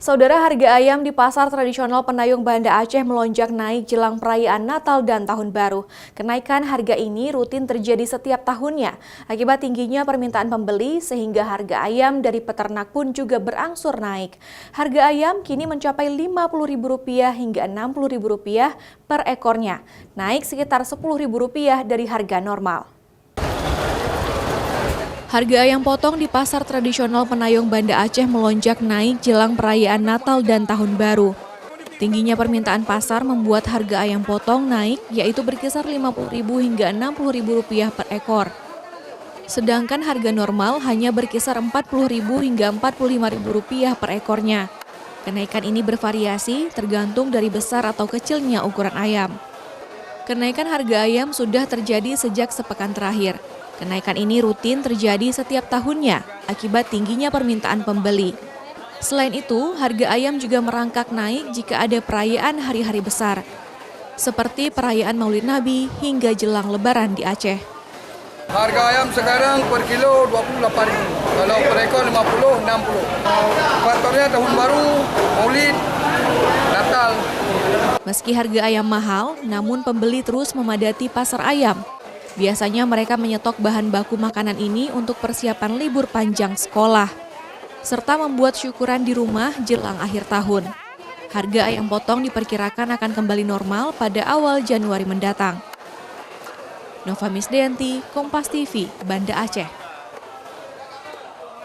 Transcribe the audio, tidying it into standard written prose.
Saudara, harga ayam di pasar tradisional Penayung Banda Aceh melonjak naik jelang perayaan Natal dan Tahun Baru. Kenaikan harga ini rutin terjadi setiap tahunnya. Akibat tingginya permintaan pembeli sehingga harga ayam dari peternak pun juga berangsur naik. Harga ayam kini mencapai Rp50.000 hingga Rp60.000 per ekornya, naik sekitar Rp10.000 dari harga normal. Harga ayam potong di pasar tradisional Penayung Banda Aceh melonjak naik jelang perayaan Natal dan Tahun Baru. Tingginya permintaan pasar membuat harga ayam potong naik, yaitu berkisar Rp50.000 hingga Rp60.000 per ekor. Sedangkan harga normal hanya berkisar Rp40.000 hingga Rp45.000 per ekornya. Kenaikan ini bervariasi tergantung dari besar atau kecilnya ukuran ayam. Kenaikan harga ayam sudah terjadi sejak sepekan terakhir. Kenaikan ini rutin terjadi setiap tahunnya akibat tingginya permintaan pembeli. Selain itu, harga ayam juga merangkak naik jika ada perayaan hari-hari besar, seperti perayaan Maulid Nabi hingga jelang Lebaran di Aceh. Harga ayam sekarang per kilo Rp28.000, kalau per ekor Rp50, Rp60. Faktornya Tahun Baru, Maulid, Natal. Meski harga ayam mahal, namun pembeli terus memadati pasar ayam. Biasanya mereka menyetok bahan baku makanan ini untuk persiapan libur panjang sekolah, serta membuat syukuran di rumah jelang akhir tahun. Harga ayam potong diperkirakan akan kembali normal pada awal Januari mendatang. Nova Misdayanti, Kompas TV, Banda Aceh.